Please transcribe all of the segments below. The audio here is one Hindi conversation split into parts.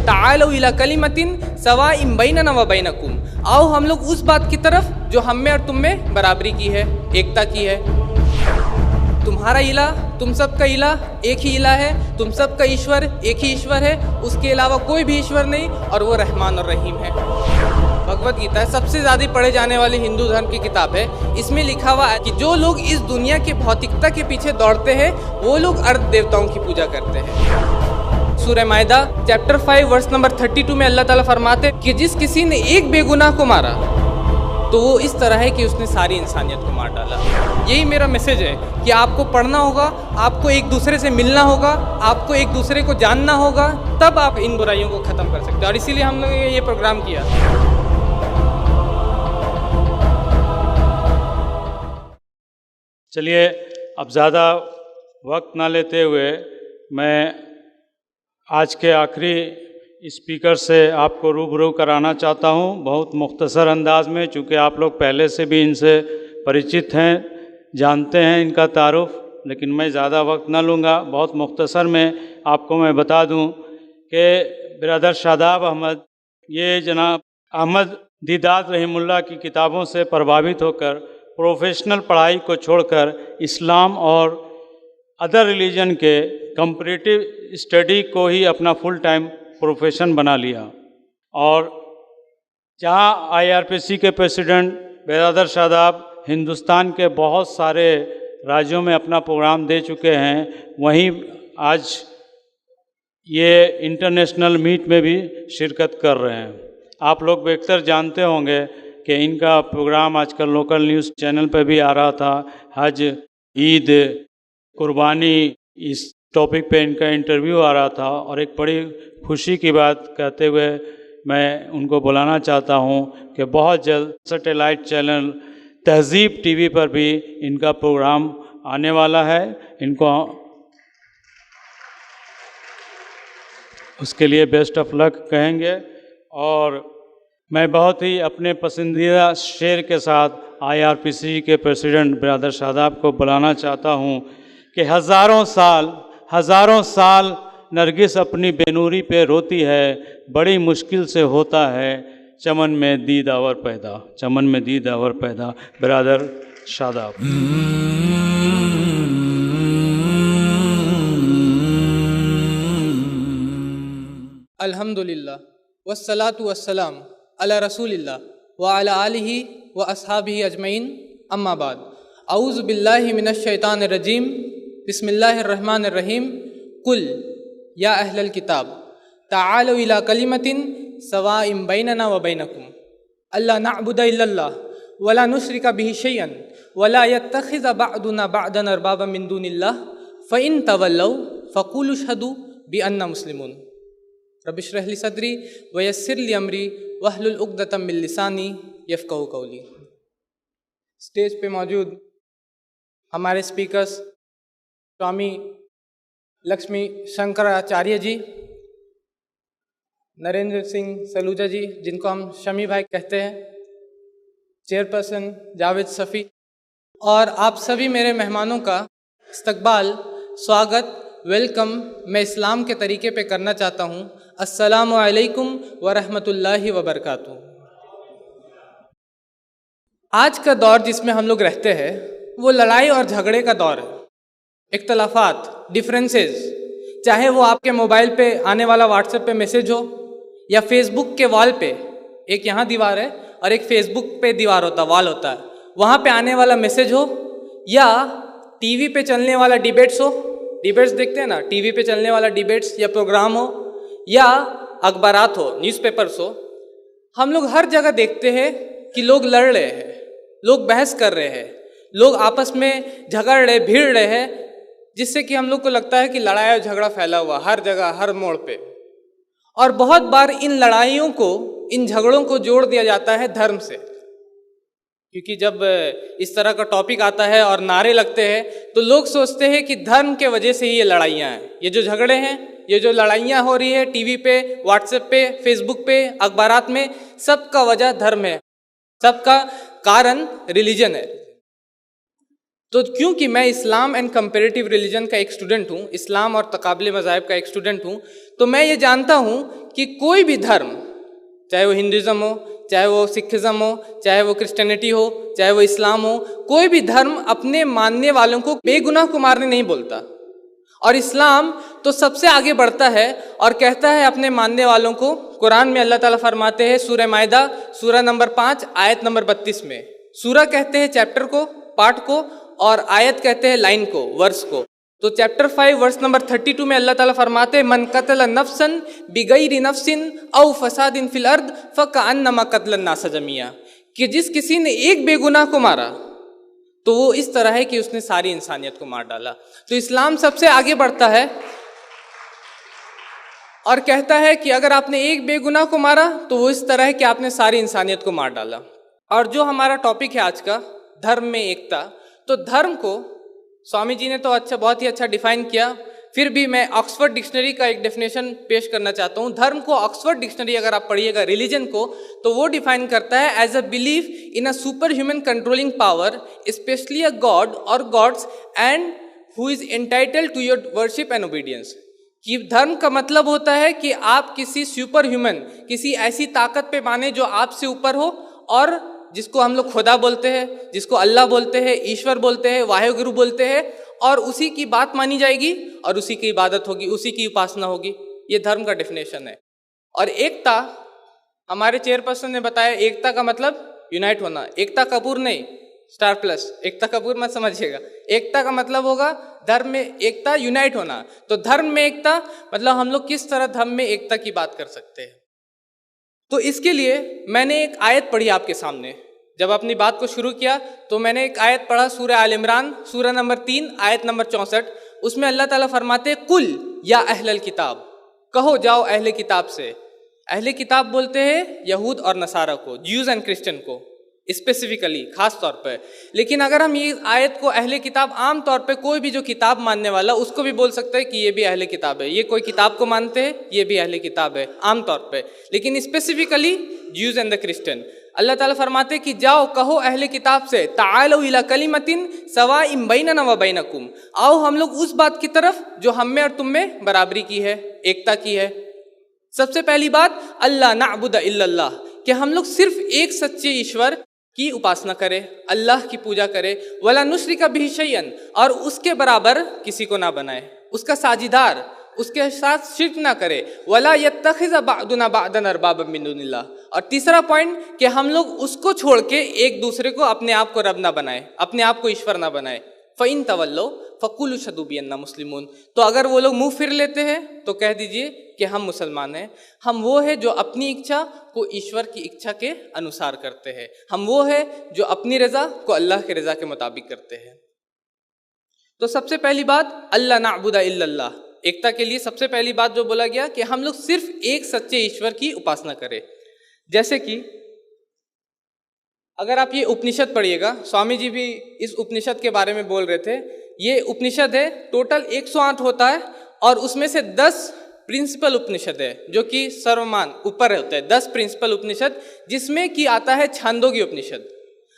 ताअलू इला कलिमतिन सवाइम बैनना व बैनकुम, आओ हम लोग उस बात की तरफ जो हम में और तुम में बराबरी की है, एकता की है। तुम्हारा इला, तुम सब का इला एक ही इला है, तुम सब का ईश्वर एक ही ईश्वर है, उसके अलावा कोई भी ईश्वर नहीं, और वो रहमान और रहीम है। भगवत गीता है, सबसे ज़्यादा पढ़े जाने वाली हिंदू धर्म की किताब है। इसमें लिखा हुआ है कि जो लोग इस दुनिया की भौतिकता के पीछे दौड़ते हैं वो लोग अर्ध देवताओं की पूजा करते हैं। सूरह माइदा चैप्टर 5 वर्स नंबर 32 में अल्लाह ताला फरमाते हैं कि जिस किसी ने एक बेगुनाह को मारा तो वो इस तरह है कि उसने सारी इंसानियत को मार डाला। यही मेरा मैसेज है कि आपको पढ़ना होगा, आपको एक दूसरे से मिलना होगा, आपको एक दूसरे को जानना होगा, तब आप इन बुराइयों को ख़त्म कर सकते हैं। और इसीलिए हम लोगों ने ये प्रोग्राम किया। चलिए, अब ज़्यादा वक्त ना लेते हुए मैं आज के आखिरी स्पीकर से आपको रूबरू कराना चाहता हूं, बहुत मुख्तसर अंदाज में, चूँकि आप लोग पहले से भी इनसे परिचित हैं, जानते हैं इनका तारुफ, लेकिन मैं ज़्यादा वक्त ना लूँगा। बहुत मुख्तसर में आपको मैं बता दूं कि ब्रदर शादाब अहमद, ये जनाब अहमद दीदात रहीमुल्लाह की किताबों से प्रभावित होकर प्रोफेशनल पढ़ाई को छोड़कर इस्लाम और अदर रिलीजन के कंपैरेटिव स्टडी को ही अपना फुल टाइम प्रोफेशन बना लिया। और जहां IRPC के प्रेसिडेंट ब्रदर शादाब हिंदुस्तान के बहुत सारे राज्यों में अपना प्रोग्राम दे चुके हैं, वहीं आज ये इंटरनेशनल मीट में भी शिरकत कर रहे हैं। आप लोग बेहतर जानते होंगे कि इनका प्रोग्राम आजकल लोकल न्यूज़ चैनल पर भी आ रहा था। हज, ईद, कुर्बानी, इस टॉपिक पे इनका इंटरव्यू आ रहा था। और एक बड़ी खुशी की बात कहते हुए मैं उनको बुलाना चाहता हूं कि बहुत जल्द सैटेलाइट चैनल तहज़ीब TV पर भी इनका प्रोग्राम आने वाला है। इनको उसके लिए बेस्ट ऑफ लक कहेंगे। और मैं बहुत ही अपने पसंदीदा शेर के साथ IRPC के प्रेसिडेंट ब्रदर शादाब को बुलाना चाहता हूं कि हज़ारों साल नरगिस अपनी बेनूरी पे रोती है, बड़ी मुश्किल से होता है चमन में दीदावर पैदा, चमन में दीदावर पैदा। ब्रदर शादाब। अल्हम्दुलिल्लाह वस्सलातु वस्सलाम अला रसूलिल्लाह व अला आलिहि व अस्हाबिहि अजमईन, अम्मा बाद। औज़ु बिल्लाहि मिनश शैतानिर रजीम, बिस्मिल्लाहिर रहमानिर रहीम। कुल या अहलल किताब ताअलू इला कलिमतिन सवाइम बैनना व बैनकुम अल्ला नअबुदा इल्लल्लाह वला नुश्रिका बिही शैअन वला यत्तखिज़ बअदुना बअदन अरबाबा मिन दुनिल्लाह फ़इन तवल्लौ फ़क़ूलू अशहदू बिअन्ना मुस्लिमून। रब्बि इश्रह ली सदरी व यस्सिर ली अमरी वहलुल उक़दतम मिन लिसानी यफ़क़हू क़ौली। स्टेज पे मौजूद हमारे स्पीकर्स स्वामी लक्ष्मी शंकराचार्य जी, नरेंद्र सिंह सलूजा जी जिनको हम शमी भाई कहते हैं, चेयरपर्सन जावेद सफ़ी, और आप सभी मेरे मेहमानों का इस्तकबाल, स्वागत, वेलकम मैं इस्लाम के तरीके पे करना चाहता हूँ। अस्सलामु अलैकुम व रहमतुल्लाहि व बरकातुहू। आज का दौर जिसमें हम लोग रहते हैं वो लड़ाई और झगड़े का दौर है। इख्तलाफात, डिफरेंसेस, चाहे वो आपके मोबाइल पे आने वाला व्हाट्सएप पे मैसेज हो या फेसबुक के वॉल पे, एक यहाँ दीवार है और एक फेसबुक पे दीवार होता, वॉल होता है, वहाँ पे आने वाला मैसेज हो, या टीवी पे चलने वाला डिबेट्स हो, डिबेट्स देखते हैं ना, टीवी पे चलने वाला डिबेट्स या प्रोग्राम हो, या अखबारात हो, न्यूज़पेपर्स हो, हम लोग हर जगह देखते हैं कि लोग लड़ रहे हैं, लोग बहस कर रहे हैं, लोग आपस में झगड़ रहे, भिड़ रहे हैं, जिससे कि हम लोग को लगता है कि लड़ाई और झगड़ा फैला हुआ हर जगह, हर मोड़ पे। और बहुत बार इन लड़ाइयों को, इन झगड़ों को जोड़ दिया जाता है धर्म से, क्योंकि जब इस तरह का टॉपिक आता है और नारे लगते हैं तो लोग सोचते हैं कि धर्म के वजह से ही ये लड़ाइयाँ हैं, ये जो झगड़े हैं, ये जो लड़ाइयाँ हो रही है टीवी पे, व्हाट्सएप पे, फेसबुक पे, अखबारात में, सबका वजह धर्म है, सबका कारण रिलीजन है। तो क्योंकि मैं इस्लाम एंड कंपैरेटिव रिलीजन का एक स्टूडेंट हूँ, इस्लाम और तकाबले मज़ाहिब का एक स्टूडेंट हूँ, तो मैं ये जानता हूँ कि कोई भी धर्म, चाहे वो हिंदुज़म हो, चाहे वो सिखिज़म हो, चाहे वो क्रिश्चियनिटी हो, चाहे वो इस्लाम हो, कोई भी धर्म अपने मानने वालों को बेगुनाह को मारने नहीं बोलता। और इस्लाम तो सबसे आगे बढ़ता है और कहता है अपने मानने वालों को, कुरान में अल्लाह ताला फरमाते हैं सूरह माइदा सूरह नंबर 5 आयत नंबर 32 में, सूरह कहते हैं चैप्टर को, पार्ट को, और आयत कहते हैं लाइन को, वर्स को। तो चैप्टर 5 वर्स नंबर 32 में अल्लाह ताला फरमाते हैं मन कतल नफ्सन बिगैरि नफ्सिन औ फसादिन फिल अर्द फकअन्नमा कतलन नास जमिया, कि जिस किसी ने एक बेगुनाह को मारा तो वो इस तरह है कि उसने सारी इंसानियत को मार डाला। तो इस्लाम सबसे आगे बढ़ता है और कहता है कि अगर आपने एक बेगुनाह को मारा तो वो इस तरह है कि आपने सारी इंसानियत को मार डाला। और जो हमारा टॉपिक है आज का, धर्म में एकता, तो धर्म को स्वामी जी ने तो बहुत ही अच्छा डिफाइन किया, फिर भी मैं ऑक्सफोर्ड डिक्शनरी का एक डेफिनेशन पेश करना चाहता हूँ। धर्म को ऑक्सफोर्ड डिक्शनरी अगर आप पढ़िएगा रिलीजन को, तो वो डिफाइन करता है as a belief in a super human controlling power, specially a god और gods, and who is entitled to your worship and obedience. कि धर्म का मतलब होता है कि आप किसी सुपर ह्यूमन, किसी ऐसी ताकत पे माने जो आपसे ऊपर हो, और जिसको हम लोग खुदा बोलते हैं, जिसको अल्लाह बोलते हैं, ईश्वर बोलते हैं, वाहेगुरु बोलते हैं, और उसी की बात मानी जाएगी और उसी की इबादत होगी, उसी की उपासना होगी। ये धर्म का डेफिनेशन है। और एकता, हमारे चेयरपर्सन ने बताया, एकता का मतलब यूनाइट होना। एकता कपूर नहीं, स्टार प्लस, एकता कपूर मत समझिएगा। एकता का मतलब होगा धर्म में एकता, यूनाइट होना। तो धर्म में एकता मतलब हम लोग किस तरह धर्म में एकता की बात कर सकते हैं। तो इसके लिए मैंने एक आयत पढ़ी आपके सामने। जब अपनी बात को शुरू किया तो मैंने एक आयत पढ़ा, सूरह आल इमरान सूरह नंबर 3 आयत नंबर 64। उसमें अल्लाह ताला फरमाते कुल या अहलल किताब, कहो जाओ अहले किताब से। अहले किताब बोलते हैं यहूद और नसारा को, ज्यूज एंड क्रिश्चियन को स्पेसिफिकली, खास तौर पे। लेकिन अगर हम ये आयत को अहले किताब, आम तौर पे कोई भी जो किताब मानने वाला उसको भी बोल सकता है कि ये भी अहले किताब है। ये कोई किताब को मानते हैं, ये भी अहले किताब है आम तौर पे। लेकिन specifically Jews and the Christian, अल्लाह ताला फरमाते कि जाओ कहो अहले किताब से, ताअलू इला कलिमतिन सवाइम बैनना व बैनकुम, आओ हम लोग उस बात की तरफ जो हम में और तुम में बराबरी की है, एकता की है। सबसे पहली बात, अल्लाह नअबुद इल्लल्लाह, कि हम लोग सिर्फ एक सच्चे ईश्वर की उपासना करे, अल्लाह की पूजा करे। वला नुश्रिका बिही शैअन, और उसके बराबर किसी को ना बनाए, उसका साझीदार, उसके साथ शिर्क ना करे। वला यत्तखिज़ बादुना बादन अरबाबा मिन दुनिल्लाह, और तीसरा पॉइंट कि हम लोग उसको छोड़ के एक दूसरे को, अपने आप को रब ना बनाए, अपने आप को ईश्वर ना बनाए। फ़इन तवल्लो फ़कुलू शदू बिअन्ना मुस्लिमून, तो अगर वो लोग मुंह फिर लेते हैं तो कह दीजिए कि हम मुसलमान हैं। हम वो है जो अपनी इच्छा को ईश्वर की इच्छा के अनुसार करते हैं। हम वो है जो अपनी रज़ा को अल्लाह के रज़ा के मुताबिक करते हैं। तो सबसे पहली बात, अल्लाह नअबुद इल्लल्लाह, एकता के लिए सबसे पहली बात जो बोला गया कि हम लोग सिर्फ एक सच्चे ईश्वर की उपासना करें। जैसे कि अगर आप ये उपनिषद पढ़िएगा, स्वामी जी भी इस उपनिषद के बारे में बोल रहे थे। ये उपनिषद है, टोटल 108 होता है, और उसमें से 10 प्रिंसिपल उपनिषद है जो कि सर्वमान ऊपर होता है। 10 प्रिंसिपल उपनिषद, जिसमें कि आता है छांदोग्य उपनिषद।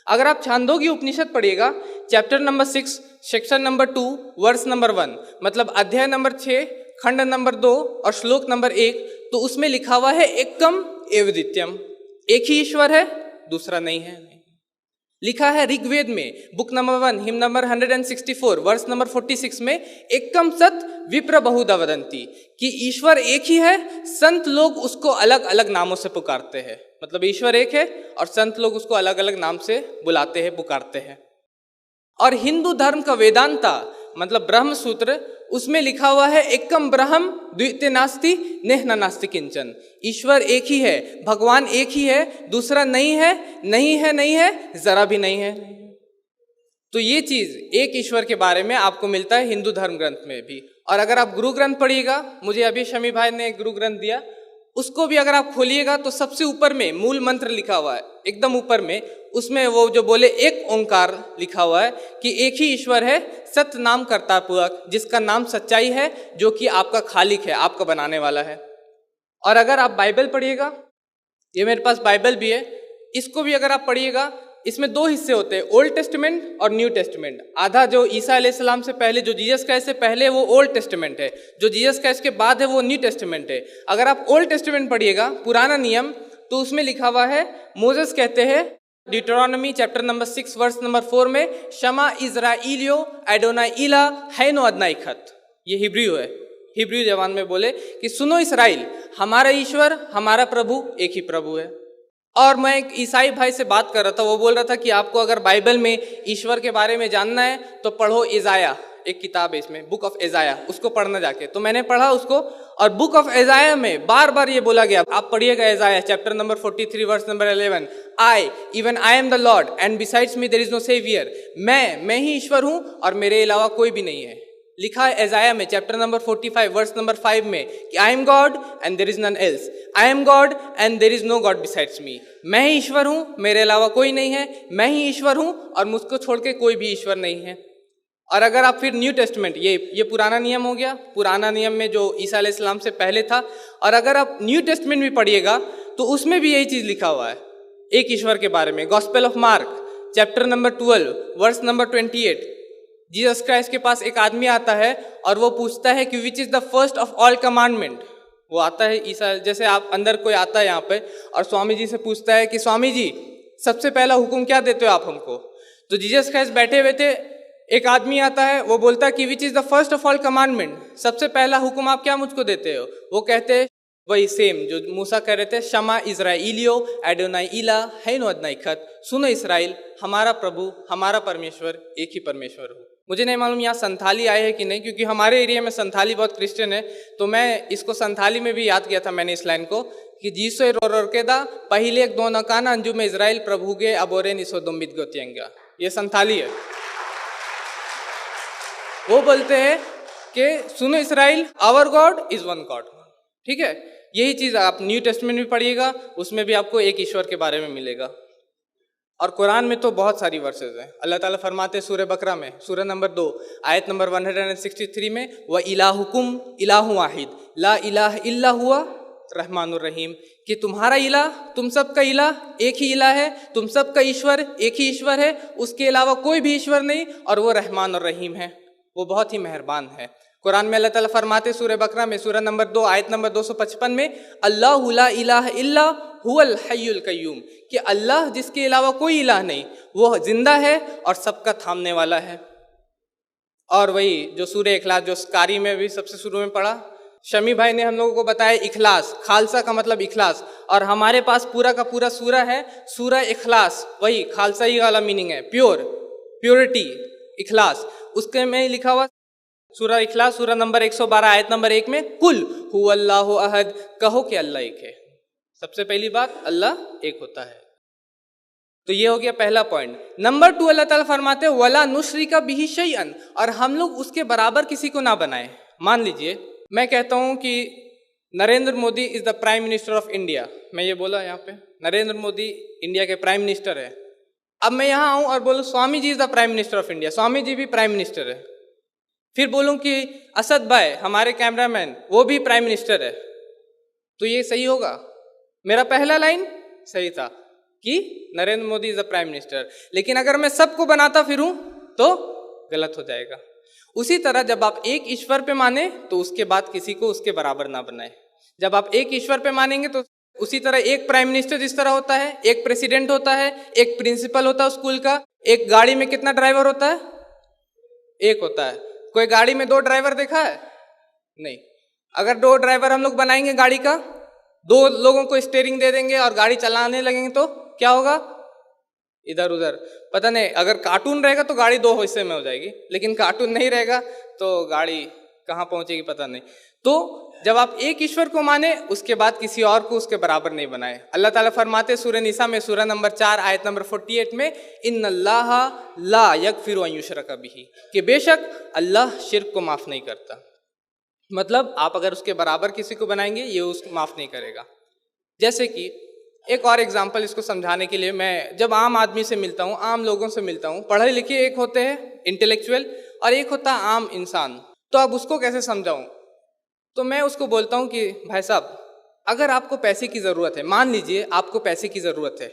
अगर आप छांदोग्य उपनिषद पढ़िएगा, chapter number 6 section number 2 verse number 1, मतलब अध्याय नंबर 6 खंड नंबर 2 और श्लोक नंबर 1, तो उसमें लिखा हुआ है एकम एव द्वितीयम, एक ही ईश्वर है, दूसरा नहीं है। लिखा है ऋग्वेद में book number 1 hymn number 164 verse number 46 में, एकम सत विप्र बहुधा वदंती, कि ईश्वर एक ही है, संत लोग उसको अलग अलग नामों से पुकारते हैं। मतलब ईश्वर एक है और संत लोग उसको अलग अलग नाम से बुलाते हैं, पुकारते हैं। और हिंदू धर्म का वेदांता मतलब ब्रह्म सूत्र, उसमें लिखा हुआ है एकम ब्रह्म द्वितीय नास्ति नेह न नास्ति किंचन, ईश्वर एक ही है, भगवान एक ही है, दूसरा नहीं है, नहीं है, नहीं है, जरा भी नहीं है। तो ये चीज एक ईश्वर के बारे में आपको मिलता है हिंदू धर्म ग्रंथ में भी। और अगर आप गुरु ग्रंथ पढ़िएगा, मुझे अभी शमी भाई ने एक गुरु ग्रंथ दिया, उसको भी अगर आप खोलिएगा तो सबसे ऊपर में मूल मंत्र लिखा हुआ है, एकदम ऊपर में, उसमें वो जो बोले एक ओंकार लिखा हुआ है कि एक ही ईश्वर है, सत्य नाम करता पूरक, जिसका नाम सच्चाई है, जो कि आपका खालिक है, आपका बनाने वाला है। और अगर आप बाइबल पढ़िएगा, ये मेरे पास बाइबल भी है, इसको भी अगर आप पढ़िएगा, इसमें दो हिस्से होते हैं, ओल्ड टेस्टामेंट और न्यू टेस्टामेंट। आधा जो ईसा अलैहिस्सलाम से पहले, जो जीसस क्राइस्ट से पहले, वो ओल्ड टेस्टामेंट है। जो जीसस क्राइस्ट के बाद है वो न्यू टेस्टामेंट है। अगर आप ओल्ड टेस्टामेंट पढ़िएगा, पुराना नियम, तो उसमें लिखा हुआ है, मोसेस कहते हैं डिट्रोनॉमी चैप्टर नंबर 6 वर्स नंबर 4 में, शमा इज़राइलियो एडोनाई इला हैनो अदनाई खत। ये हिब्रू है, हिब्रू जबान में बोले कि सुनो इस्राएल, हमारा ईश्वर, हमारा प्रभु एक ही प्रभु है। और मैं एक ईसाई भाई से बात कर रहा था, वो बोल रहा था कि आपको अगर बाइबल में ईश्वर के बारे में जानना है तो पढ़ो इज़ाया, एक किताब है इसमें, बुक ऑफ इज़ाया, उसको पढ़ना जाके। तो मैंने पढ़ा उसको, और बुक ऑफ इज़ाया में बार बार ये बोला गया, आप पढ़िएगा Isaiah chapter number 43 verse number 11, I am the lord and besides me there is no saviour. मैं ही ईश्वर हूँ और मेरे अलावा कोई भी नहीं है। लिखा है इज़ाया में चैप्टर नंबर 45 वर्स नंबर 5 में कि I am God and there is none else, I am God and there is no God besides me. मैं ही ईश्वर हूँ, मेरे अलावा कोई नहीं है, मैं ही ईश्वर हूँ और मुझको छोड़ के कोई भी ईश्वर नहीं है। और अगर आप फिर न्यू टेस्टमेंट, ये पुराना नियम हो गया, पुराना नियम में जो ईसा अलैहिस्सलाम से पहले था, और अगर आप न्यू टेस्टमेंट भी पढ़िएगा तो उसमें भी यही चीज़ लिखा हुआ है एक ईश्वर के बारे में। Gospel of Mark chapter number 12 verse number 28, Jesus Christ के पास एक आदमी आता है और वो पूछता है कि which is the first of all commandment. वो आता है ईसा, जैसे आप अंदर कोई आता है यहाँ पे और स्वामी जी से पूछता है कि स्वामी जी सबसे पहला हुक्म क्या देते हो आप हमको। तो जीसस क्राइस्ट बैठे हुए थे, एक आदमी आता है, वो बोलता है कि which is the first of all commandment, सबसे पहला हुक्म आप क्या मुझको देते हो। वो कहते हैं वही सेम जो मूसा कह रहे थे, शमा इज़राइलियो एडोनाई इला हैनो अदनाई खत, सुनो इस्राएल, हमारा प्रभु, हमारा परमेश्वर एक ही परमेश्वर हो। मुझे नहीं मालूम यहाँ संथाली आए हैं कि नहीं, क्योंकि हमारे एरिया में संथाली बहुत क्रिश्चियन है, तो मैं इसको संथाली में भी याद किया था मैंने इस लाइन को कि जीसो रोरकेदा पहले एक दो नकाना अंजू में इज़राइल प्रभु गे अबोरे निसो दुम्बित गोतियंगा। ये संथाली है। वो बोलते हैं कि सुनो Israel, our God is one God. ठीक है, यही चीज़ आप न्यू टेस्टमेंट में पढ़िएगा, उसमें भी आपको एक ईश्वर के बारे में मिलेगा। और कुरान में तो बहुत सारी वर्सेस हैं। अल्लाह ताला फरमाते हैं सूरह बकरा में, सूरह नंबर 2 आयत नंबर 163 में, व इलाहुकुम इलाहु वाहिद ला इलाह इल्ला हुआ रहमानुर रहीम, कि तुम्हारा इलाह, तुम सबका इलाह एक ही इलाह है, तुम सबका ईश्वर एक ही ईश्वर है, उसके अलावा कोई भी ईश्वर नहीं, और वो रहमान और रहीम है, वो बहुत ही मेहरबान है। कुरान में अल्लाह ताला फरमाते सूरह बकरा में सूरह नंबर 2 आयत नंबर 255 में, अल्लाहु ला इलाहा इल्ला हुवल हय्युल कय्यूम, कि अल्लाह जिसके अलावा कोई इलाह नहीं, वो जिंदा है और सबका थामने वाला है। और वही जो सूरह इखलास, जो कारी में भी सबसे शुरू में पढ़ा, शमी भाई ने हम लोगों को बताया इखलास, खालसा का मतलब इखलास, और हमारे पास पूरा का पूरा सूरा है सूरह इखलास, वही खालसा ही वाला मीनिंग है, प्योर, प्योरिटी, इखलास। उसके में लिखा हुआ सूरह इखलास सूरह नंबर 112 आयत नंबर 1 में, कुल हुवल्लाहु अहद, कहो कि अल्लाह एक है। सबसे पहली बात, अल्लाह एक होता है। तो ये हो गया पहला पॉइंट। नंबर 2, अल्लाह ताला फरमाते हैं वला नुश्रिका बिही शैअन, और हम लोग उसके बराबर किसी को ना बनाए। मान लीजिए मैं कहता हूं कि Narendra Modi is the prime minister of India, मैं ये बोला यहाँ पे नरेंद्र मोदी इंडिया के प्राइम मिनिस्टर है। अब मैं यहाँ आऊँ और बोलूँ Swami ji is the prime minister of India, Swami ji भी प्राइम मिनिस्टर है। फिर बोलूँ कि असद भाई हमारे कैमरामैन वो भी प्राइम मिनिस्टर है, तो ये सही होगा? मेरा पहला लाइन सही था कि Narendra Modi is the prime minister, लेकिन अगर मैं सबको बनाता फिरूं तो गलत हो जाएगा। उसी तरह जब आप एक ईश्वर पे माने तो उसके बाद किसी को उसके बराबर ना बनाए। जब आप एक ईश्वर पे मानेंगे तो उसी तरह एक प्राइम मिनिस्टर जिस तरह होता है, एक प्रेसिडेंट होता है, एक प्रिंसिपल होता है स्कूल का, एक गाड़ी में कितना ड्राइवर होता है? एक होता है। कोई गाड़ी में 2 ड्राइवर देखा है? नहीं। अगर 2 ड्राइवर हम लोग बनाएंगे गाड़ी का, 2 लोगों को स्टीयरिंग दे देंगे और गाड़ी चलाने लगेंगे तो क्या होगा? इधर उधर पता नहीं। अगर कार्टून रहेगा तो गाड़ी 2 हिस्से में हो जाएगी, लेकिन कार्टून नहीं रहेगा तो गाड़ी कहाँ पहुंचेगी पता नहीं। तो जब आप एक ईश्वर को माने उसके बाद किसी और को उसके बराबर नहीं बनाए। अल्लाह ताला फरमाते सूरह निसा में सूरह नंबर 4 आयत नंबर 48 में, इन्नल्लाह ला यगफिरु अन युशरका बिही, कि बेशक अल्लाह शिर्क को माफ नहीं करता। मतलब आप अगर उसके बराबर किसी को बनाएंगे ये उसको माफ नहीं करेगा। जैसे कि एक और एग्जाम्पल इसको समझाने के लिए, मैं जब आम आदमी से मिलता हूँ, आम लोगों से मिलता हूँ, पढ़े लिखे एक होते हैं इंटेलेक्चुअल और एक होता है आम इंसान, तो अब उसको कैसे समझाऊं? तो मैं उसको बोलता हूं कि भाई साहब अगर आपको पैसे की ज़रूरत है, मान लीजिए आपको पैसे की ज़रूरत है,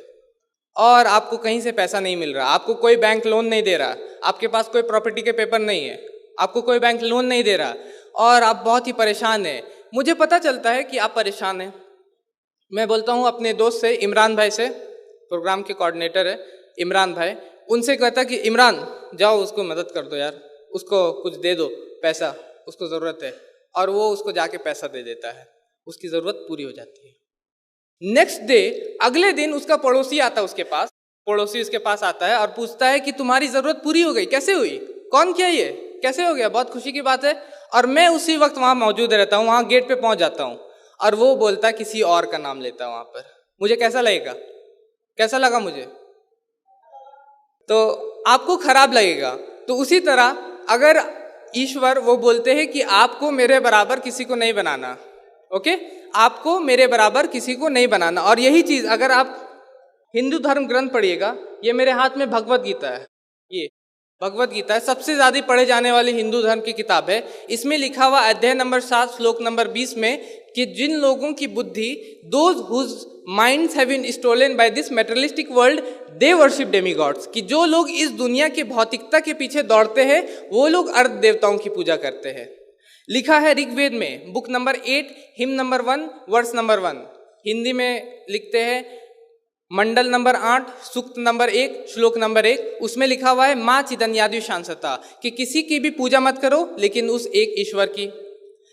और आपको कहीं से पैसा नहीं मिल रहा, आपको कोई बैंक लोन नहीं दे रहा, आपके पास कोई प्रॉपर्टी के पेपर नहीं है, आपको कोई बैंक लोन नहीं दे रहा और आप बहुत ही परेशान हैं। मुझे पता चलता है कि आप परेशान हैं। मैं बोलता हूँ अपने दोस्त से, इमरान भाई से, प्रोग्राम के कोऑर्डिनेटर है इमरान भाई, उनसे कहता कि इमरान जाओ उसको मदद कर दो यार, उसको कुछ दे दो पैसा, उसको ज़रूरत है। और वो उसको जाके पैसा दे देता है, उसकी ज़रूरत पूरी हो जाती है। नेक्स्ट डे, अगले दिन उसका पड़ोसी आता है उसके पास, पड़ोसी उसके पास आता है और पूछता है कि तुम्हारी ज़रूरत पूरी हो गई, कैसे हुई, कौन किया ये, कैसे हो गया, बहुत खुशी की बात है। और मैं उसी वक्त वहाँ मौजूद रहता हूँ, वहाँ गेट पे पहुँच जाता हूँ और वो बोलता है किसी और का नाम लेता है वहाँ पर। मुझे कैसा लगेगा, कैसा लगा मुझे? तो आपको खराब लगेगा। तो उसी तरह अगर ईश्वर वो बोलते हैं कि आपको मेरे बराबर किसी को नहीं बनाना, ओके, आपको मेरे बराबर किसी को नहीं बनाना। और यही चीज़ अगर आप हिंदू धर्म ग्रंथ पढ़िएगा, ये मेरे हाथ में भगवत गीता है, ये भगवत गीता है, सबसे ज़्यादा पढ़े जाने वाली हिंदू धर्म की किताब है। इसमें लिखा हुआ अध्याय नंबर 7 श्लोक नंबर 20 में कि जिन लोगों की बुद्धि, those whose minds have been stolen by this materialistic world, they worship demigods, कि जो लोग इस दुनिया की भौतिकता के पीछे दौड़ते हैं वो लोग अर्ध देवताओं की पूजा करते हैं। लिखा है ऋग्वेद में book number 8 hymn number 1 verse number 1, Hindi में लिखते हैं मंडल नंबर 8 सूक्त नंबर 1 श्लोक नंबर 1, उसमें लिखा हुआ है माँ चिदन्यादि शांसता, कि किसी की भी पूजा मत करो लेकिन उस एक ईश्वर की।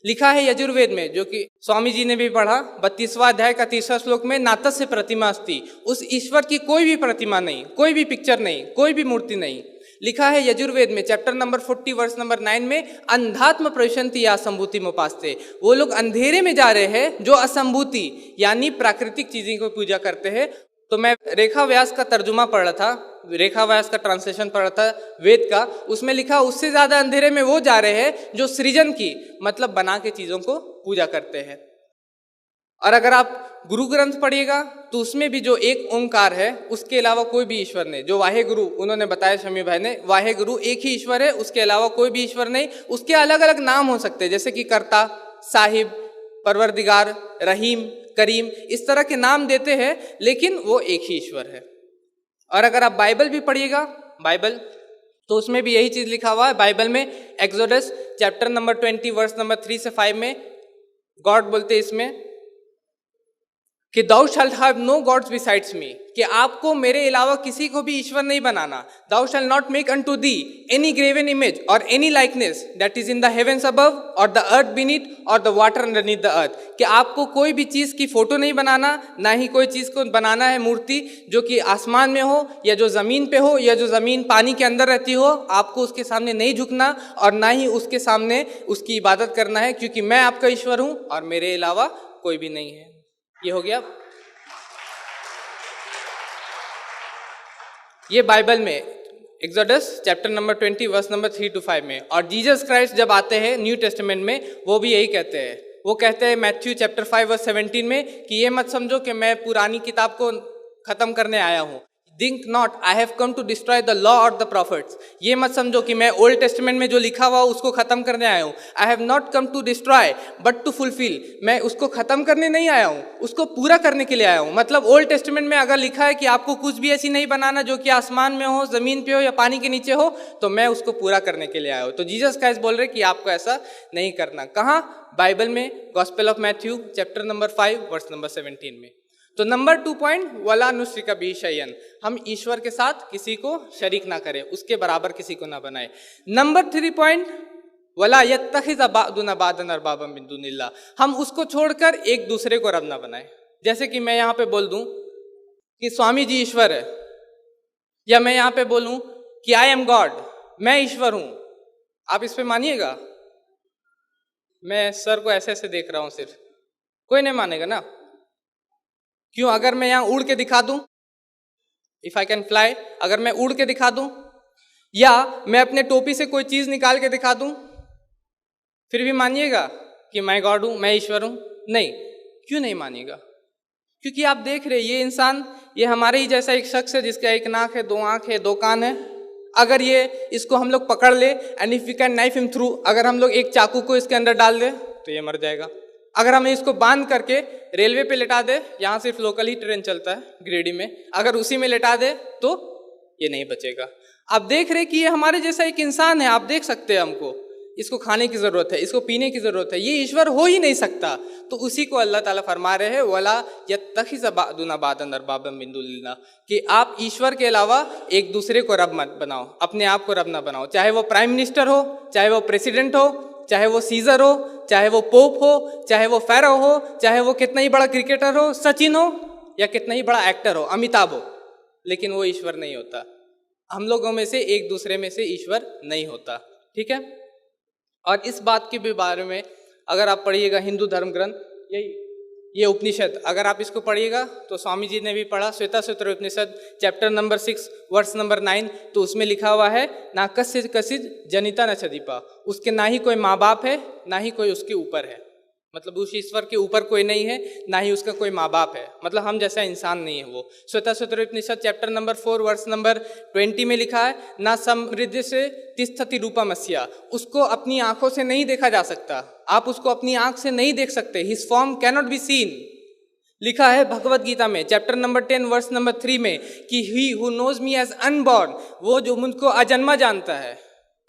लिखा है यजुर्वेद में, जो कि स्वामी जी ने भी पढ़ा, 32वां अध्याय का 3रा श्लोक में नातस्य प्रतिमा अस्ति, उस ईश्वर की कोई भी प्रतिमा नहीं, कोई भी पिक्चर नहीं, कोई भी मूर्ति नहीं। लिखा है यजुर्वेद में चैप्टर नंबर 40 वर्स नंबर 9 में अंधात्म प्रविशन्ति या असंभूति मोपास्ते, वो लोग अंधेरे में जा रहे हैं जो असंभूति यानी प्राकृतिक चीज़ों को पूजा करते हैं। तो मैं रेखा व्यास का तर्जुमा पढ़ रहा था, रेखा व्यास का ट्रांसलेशन पढ़ रहा था वेद का, उसमें लिखा उससे ज़्यादा अंधेरे में वो जा रहे हैं जो सृजन की मतलब बना के चीज़ों को पूजा करते हैं। और अगर आप गुरु ग्रंथ पढ़िएगा तो उसमें भी जो एक ओंकार है उसके अलावा कोई भी ईश्वर नहीं, जो वाहे गुरु उन्होंने बताया शमी भाई ने, वाहे गुरु एक ही ईश्वर है, उसके अलावा कोई भी ईश्वर नहीं। उसके अलग अलग नाम हो सकते हैं, जैसे कि कर्ता, साहिब, परवरदिगार, रहीम, करीम, इस तरह के नाम देते हैं, लेकिन वो एक ही ईश्वर है। और अगर आप बाइबल भी पढ़िएगा, बाइबल, तो उसमें भी यही चीज़ लिखा हुआ है। बाइबल में Exodus chapter number 20 verse number 3 से 5 में गॉड बोलते हैं इसमें कि thou shalt have no gods besides me, कि आपको मेरे अलावा किसी को भी ईश्वर नहीं बनाना। thou shalt not make unto thee any graven image or any likeness that is in the heavens above or the earth beneath or the water underneath the earth, कि आपको कोई भी चीज़ की फोटो नहीं बनाना, ना ही कोई चीज़ को बनाना है मूर्ति जो कि आसमान में हो या जो ज़मीन पे हो या जो ज़मीन पानी के अंदर रहती हो। आपको उसके सामने नहीं झुकना और ना ही उसके सामने उसकी इबादत करना है, क्योंकि मैं आपका ईश्वर हूँ और मेरे अलावा कोई भी नहीं है। ये हो गया। ये बाइबल में Exodus chapter number 20 verse number 3 to 5 में। और जीसस क्राइस्ट जब आते हैं न्यू टेस्टामेंट में, वो भी यही कहते हैं। वो कहते हैं मैथ्यू चैप्टर 5 वर्स 17 में कि ये मत समझो कि मैं पुरानी किताब को खत्म करने आया हूँ। Think not, I have come to destroy the law or the prophets. ये मत समझो कि मैं ओल्ड टेस्टामेंट में जो लिखा हुआ उसको खत्म करने आया हूँ। I have not come to destroy but to fulfill. मैं उसको खत्म करने नहीं आया हूँ, उसको पूरा करने के लिए आया हूँ। मतलब ओल्ड टेस्टामेंट में अगर लिखा है कि आपको कुछ भी ऐसी नहीं बनाना जो कि आसमान में हो, जमीन पे हो या पानी के नीचे हो, तो मैं उसको पूरा करने के लिए आया हूँ। तो जीसस क्राइस्ट बोल रहे कि आपको ऐसा नहीं करना। कहाँ? बाइबल में gospel of Matthew chapter number 5 verse number 17 में। तो नंबर 2 पॉइंट, वला नुश्रिका बिही शय्यन, हम ईश्वर के साथ किसी को शरीक ना करें, उसके बराबर किसी को ना बनाए। नंबर 3 पॉइंट, वला यत्तखिज़ बादुना बादन अरबाबम मिन दुनिल्लाह, हम उसको छोड़कर एक दूसरे को रब ना बनाए। जैसे कि मैं यहाँ पे बोल दूं कि स्वामी जी ईश्वर है, या मैं यहाँ पे बोलूं कि आई एम गॉड, मैं ईश्वर हूं, आप इस पे मानिएगा? मैं सर को ऐसे ऐसे देख रहा हूं, सिर्फ कोई नहीं मानेगा ना। क्यों? अगर मैं यहाँ उड़ के दिखा दूं, इफ आई कैन फ्लाई, अगर मैं उड़ के दिखा दूं, या मैं अपने टोपी से कोई चीज निकाल के दिखा दूं, फिर भी मानिएगा कि मैं गॉड हूं, मैं ईश्वर हूं? नहीं। क्यों नहीं मानिएगा? क्योंकि आप देख रहे ये इंसान, ये हमारे ही जैसा एक शख्स है जिसका एक नाक है, 2 आंख है, 2 कान है। अगर ये इसको हम लोग पकड़ ले, and if we can knife him through, अगर हम लोग एक चाकू को इसके अंदर डाल दे तो ये मर जाएगा। अगर हमें इसको बांध करके रेलवे पे लेटा दे, यहाँ सिर्फ लोकल ही ट्रेन चलता है गिरिडीह में, अगर उसी में लेटा दे तो ये नहीं बचेगा। आप देख रहे कि ये हमारे जैसा एक इंसान है, आप देख सकते हैं हमको, इसको खाने की ज़रूरत है, इसको पीने की ज़रूरत है, ये ईश्वर हो ही नहीं सकता। तो उसी को अल्लाह ताला फरमा रहे हैं वला यत्तखिज़ बादुना बादन अरबाबम मिन दुनिल्लाह, कि आप ईश्वर के अलावा एक दूसरे को रब मत बनाओ, अपने आप को रब ना बनाओ। चाहे वो प्राइम मिनिस्टर हो, चाहे वो प्रेसिडेंट हो, चाहे वो सीजर हो, चाहे वो पोप हो, चाहे वो फेरो हो, चाहे वो कितना ही बड़ा क्रिकेटर हो, सचिन हो, या कितना ही बड़ा एक्टर हो, अमिताभ हो, लेकिन वो ईश्वर नहीं होता। हम लोगों में से एक दूसरे में से ईश्वर नहीं होता। ठीक है। और इस बात के भी बारे में अगर आप पढ़िएगा हिंदू धर्म ग्रंथ, ये उपनिषद, अगर आप इसको पढ़िएगा तो स्वामी जी ने भी पढ़ा, श्वेताश्वतर उपनिषद चैप्टर नंबर 6 वर्स नंबर 9, तो उसमें लिखा हुआ है ना कसिज कसिज जनिता न छदीपा, उसके ना ही कोई माँ बाप है, ना ही कोई उसके ऊपर है, मतलब उस ईश्वर के ऊपर कोई नहीं है, ना ही उसका कोई माँ बाप है, मतलब हम जैसा इंसान नहीं है वो। श्वेताश्वतर उपनिषद चैप्टर नंबर 4 वर्स नंबर 20 में लिखा है ना समृद्धि से तिष्ठति रूपमस्या, उसको अपनी आंखों से नहीं देखा जा सकता, आप उसको अपनी आंख से नहीं देख सकते, his form cannot be seen. लिखा है भगवत गीता में चैप्टर नंबर 10 वर्स नंबर 3 में कि he who knows me as unborn, वो जो मुझको अजन्मा जानता है।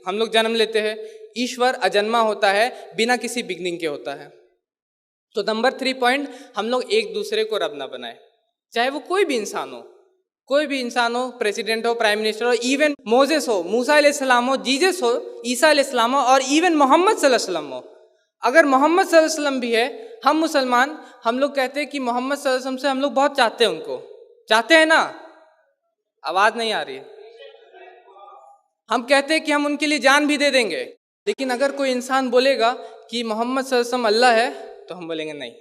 हम लोग जन्म लेते हैं, ईश्वर अजन्मा होता है, बिना किसी बिगनिंग के होता है। तो नंबर 3 पॉइंट, हम लोग एक दूसरे को रब ना बनाए, चाहे वो कोई भी इंसान हो, कोई भी इंसान हो, प्रेसिडेंट हो, प्राइम मिनिस्टर हो, इवन मोजेस हो, मूसा अलैहिस्सलाम हो, जीसस हो, ईसा अलैहिस्सलाम हो, और इवन मोहम्मद सल्लल्लाहु अलैहि वसल्लम हो। अगर मोहम्मद सल्लल्लाहु अलैहि वसल्लम भी है, हम मुसलमान, हम लोग कहते हैं कि मोहम्मद सल्लल्लाहु अलैहि वसल्लम से हम लोग बहुत चाहते हैं, उनको चाहते हैं ना, आवाज नहीं आ रही है। हम कहते हैं कि हम उनके लिए जान भी दे देंगे, लेकिन अगर कोई इंसान बोलेगा कि मोहम्मद सल्लल्लाहु अलैहि वसल्लम अल्लाह है, तो हम बोलेंगे नहीं।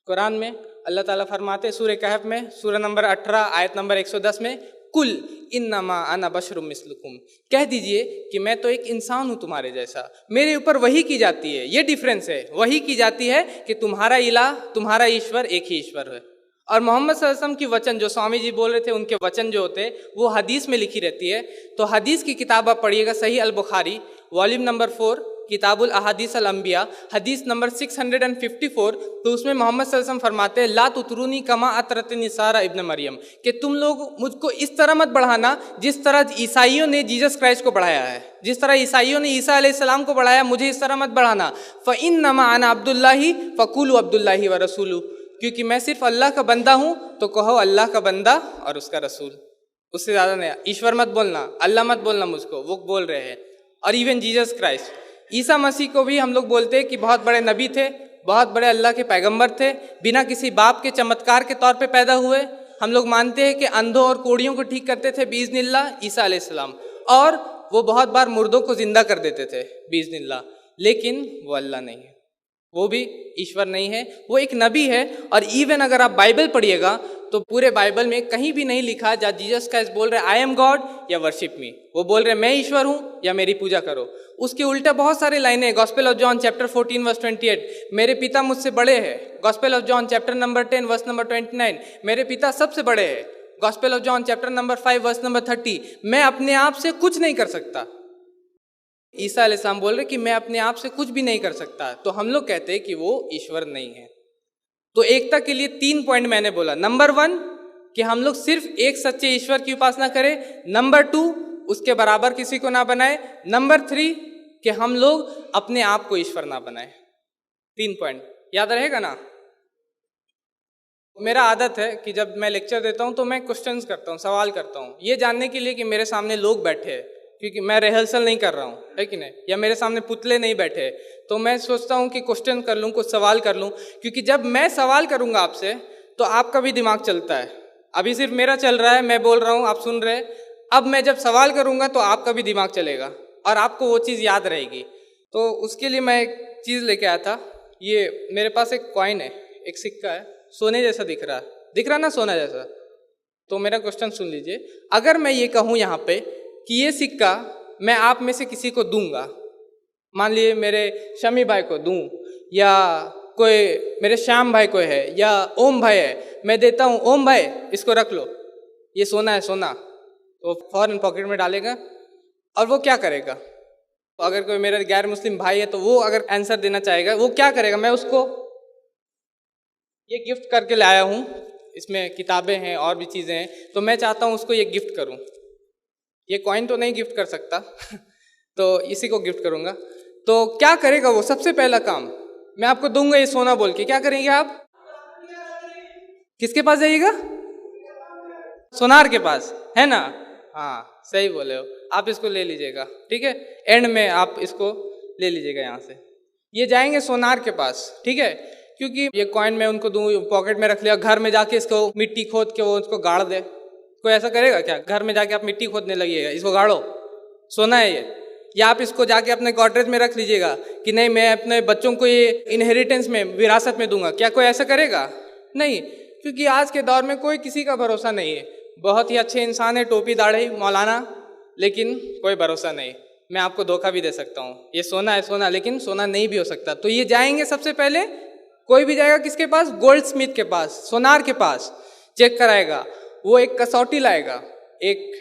कुरान में अल्लाह ताला फरमाते सूरह कहफ में सूरह नंबर 18 आयत नंबर 110 में, कुल इन्नमा अना बशरुम मिस्लुकुम, कह दीजिए कि मैं तो एक इंसान हूँ तुम्हारे जैसा, मेरे ऊपर वही की जाती है। ये डिफरेंस है, वही की जाती है कि तुम्हारा इलाह, तुम्हारा ईश्वर एक ही ईश्वर है। और मोहम्मद सल्लल्लाहु अलैहि वसल्लम की वचन जो स्वामी जी बोल रहे थे, उनके वचन जो होते वो हदीस में लिखी रहती है। तो हदीस की किताब आप पढ़िएगा, सही अल बुखारी वॉल्यूम नंबर 4 किताबुल अहादीस अल अंबिया हदीस नंबर 654, तो उसमें मोहम्मद सल्लल्लाहु अलैहि वसल्लम फरमाते हैं ला तुतरूनी कमा अतरत निसारा इब्न मरियम, कि तुम लोग मुझको इस तरह मत बढ़ाना जिस तरह ईसाइयों ने जीसस क्राइस्ट को बढ़ाया है, जिस तरह ईसाइयों ने ईसा अलैहिस्सलाम को बढ़ाया, मुझे इस तरह मत बढ़ाना। फ़इन्नमा अना अब्दुल्लाहि फ़क़ूलू अब्दुल्लाहि व रसूलु, क्योंकि मैं सिर्फ अल्लाह का बंदा हूँ तो कहो अल्लाह का बंदा और उसका रसूल, उससे ज़्यादा नहीं। ईश्वर मत बोलना, अल्लाह मत बोलना मुझको, वो बोल रहे हैं। और even Jesus Christ, Isa Masih को भी हम लोग बोलते हैं कि बहुत बड़े नबी थे, बहुत बड़े अल्लाह के पैगंबर थे, बिना किसी बाप के चमत्कार के तौर पे पैदा हुए। हम लोग मानते हैं कि अंधों और कोड़ियों को ठीक करते थे बीइज़्निल्लाह ईसा अलैहिस्सलाम, और वो बहुत बार मुर्दों को जिंदा कर देते थे बीइज़्निल्लाह, लेकिन वो अल्लाह नहीं है, वो भी ईश्वर नहीं है, वो एक नबी है। और इवन अगर आप बाइबल पढ़िएगा तो पूरे बाइबल में कहीं भी नहीं लिखा जहाँ जीसस क्राइस्ट बोल रहे आई एम गॉड या वर्शिप मी, वो बोल रहे मैं ईश्वर हूँ या मेरी पूजा करो। उसके उल्टे बहुत सारे लाइनें, gospel of John chapter 14 verse 28, मेरे पिता मुझसे बड़े हैं। Gospel of John chapter number 10 verse number 29, मेरे पिता सबसे बड़े हैं। Gospel of John chapter number 5 verse number 30, मैं अपने आप से कुछ नहीं कर सकता। ईसा अलैहिस्सलाम बोल रहे कि मैं अपने आप से कुछ भी नहीं कर सकता, तो हम लोग कहते हैं कि वो ईश्वर नहीं है। तो एकता के लिए 3 पॉइंट मैंने बोला। नंबर 1 कि हम लोग सिर्फ एक सच्चे ईश्वर की उपासना करें। नंबर 2 उसके बराबर किसी को ना बनाए। नंबर 3 कि हम लोग अपने आप को ईश्वर ना बनाए। 3 पॉइंट याद रहेगा ना। मेरा आदत है कि जब मैं लेक्चर देता हूं तो मैं क्वेश्चंस करता हूं, सवाल करता हूं, ये जानने के लिए कि मेरे सामने लोग बैठे हैं, क्योंकि मैं रिहर्सल नहीं कर रहा हूँ, है कि नहीं, या मेरे सामने पुतले नहीं बैठे, तो मैं सोचता हूँ कि क्वेश्चन कर लूँ, कुछ सवाल कर लूँ, क्योंकि जब मैं सवाल करूँगा आपसे तो आपका भी दिमाग चलता है। अभी सिर्फ मेरा चल रहा है, मैं बोल रहा हूँ, आप सुन रहे हैं। अब मैं जब सवाल करूँगा तो आपका भी दिमाग चलेगा और आपको वो चीज़ याद रहेगी। तो उसके लिए मैं एक चीज़ लेके आया था। ये मेरे पास एक कॉइन है, एक सिक्का है, सोने जैसा दिख रहा ना, सोना जैसा। तो मेरा क्वेश्चन सुन लीजिए। अगर मैं ये कहूँ यहाँ पे कि ये सिक्का मैं आप में से किसी को दूंगा, मान लीजिए मेरे शमी भाई को दूं, या कोई मेरे श्याम भाई को है, या ओम भाई है, मैं देता हूँ, ओम भाई इसको रख लो, ये सोना है, सोना, तो फौरन पॉकेट में डालेगा और वो क्या करेगा? तो अगर कोई मेरा गैर मुस्लिम भाई है तो वो अगर आंसर देना चाहेगा, वो क्या करेगा? मैं उसको ये गिफ्ट करके लाया हूँ, इसमें किताबें हैं और भी चीज़ें हैं, तो मैं चाहता हूँ उसको ये गिफ्ट करूँ। ये कॉइन तो नहीं गिफ्ट कर सकता तो इसी को गिफ्ट करूँगा। तो क्या करेगा वो? सबसे पहला काम मैं आपको दूंगा ये सोना बोल के, क्या करेंगे आप? किसके पास जाइएगा? सोनार के पास, है ना? हाँ सही बोले हो, आप इसको ले लीजिएगा, ठीक है? एंड में आप इसको ले लीजिएगा यहाँ से। ये जाएंगे सोनार के पास, ठीक है? क्योंकि ये कॉइन मैं उनको दूँ, पॉकेट में रख लिया, घर में जाके इसको मिट्टी खोद के वो उसको गाड़ दे। कोई ऐसा करेगा क्या? घर में जाके आप मिट्टी खोदने लगिएगा, इसको गाड़ो, सोना है ये। या आप इसको जाके अपने गॉडरेज में रख लीजिएगा कि नहीं मैं अपने बच्चों को ये इनहेरिटेंस में, विरासत में दूंगा। क्या कोई ऐसा करेगा? नहीं, क्योंकि आज के दौर में कोई किसी का भरोसा नहीं है। बहुत ही अच्छे इंसान है, टोपी दाढ़ी मौलाना, लेकिन कोई भरोसा नहीं। मैं आपको धोखा भी दे सकता हूँ, ये सोना है सोना, लेकिन सोना नहीं भी हो सकता। तो ये जाएंगे सबसे पहले, कोई भी जाएगा किसके पास? गोल्ड स्मिथ के पास, सोनार के पास, चेक कराएगा। वो एक कसौटी लाएगा, एक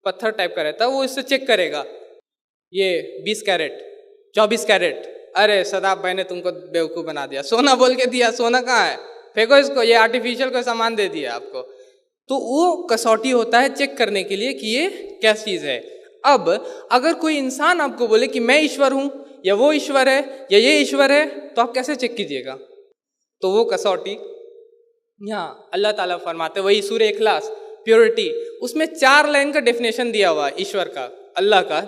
पत्थर टाइप का रहता है, वो इससे चेक करेगा, ये 20 कैरेट, 24 कैरेट। अरे सदाब भाई ने तुमको बेवकूफ़ बना दिया, सोना बोल के दिया, सोना कहाँ है? फेंको इसको, ये आर्टिफिशियल कोई सामान दे दिया आपको। तो वो कसौटी होता है चेक करने के लिए कि ये क्या चीज़ है। अब अगर कोई इंसान आपको बोले कि मैं ईश्वर हूँ, या वो ईश्वर है, या ये ईश्वर है, तो आप कैसे चेक कीजिएगा? तो वो कसौटी यहाँ अल्लाह ताला फरमाते, वही सूरह इखलास प्योरिटी, उसमें 4 लाइन का डेफिनेशन दिया हुआ ईश्वर का, अल्लाह का,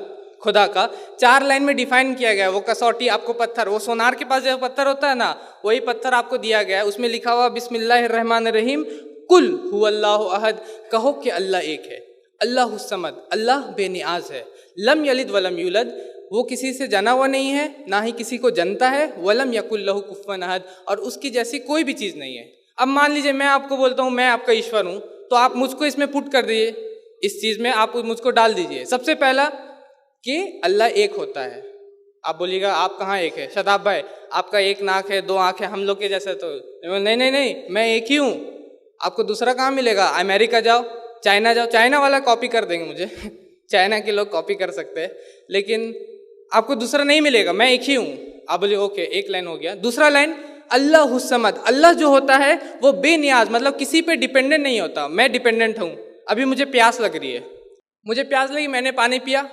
खुदा का 4 लाइन में डिफाइन किया गया। वो कसौटी आपको पत्थर, वो सोनार के पास जो पत्थर होता है ना, वही पत्थर आपको दिया गया है। उसमें लिखा हुआ बिस्मिल्लाहिर्रहमानिर्रहीम कुल हुवल्लाहु अहद, कहो कि अल्लाह एक है, अल्लाहु समद, अल्लाह बेनियाज है, लम यलिद वलम यूलद, वो किसी से जना हुआ नहीं है, ना ही किसी को जनता है, वलम यकुल लहु कुफुवन अहद, और उसकी जैसी कोई भी चीज़ नहीं है। अब मान लीजिए मैं आपको बोलता हूँ मैं आपका ईश्वर हूँ, तो आप मुझको इसमें पुट कर दीजिए, इस चीज़ में आप मुझको डाल दीजिए। सबसे पहला कि अल्लाह एक होता है। आप बोलिएगा आप कहाँ एक है? शदाब भाई आपका एक नाक है, 2 आँख है, हम लोग के जैसे तो नहीं नहीं नहीं, मैं एक ही हूँ, आपको दूसरा कहाँ मिलेगा? अमेरिका जाओ, चाइना जाओ, चाइना वाला कॉपी कर देंगे मुझे चाइना के लोग कॉपी कर सकते हैं, लेकिन आपको दूसरा नहीं मिलेगा, मैं एक ही हूँ। आप बोलिए ओके, एक लाइन हो गया। दूसरा लाइन अल्लाह समद, अल्लाह जो होता है वो बेनियाज, मतलब किसी पे डिपेंडेंट नहीं होता। मैं डिपेंडेंट हूँ, अभी मुझे प्यास लग रही है, मुझे प्यास लगी, मैंने पानी पिया,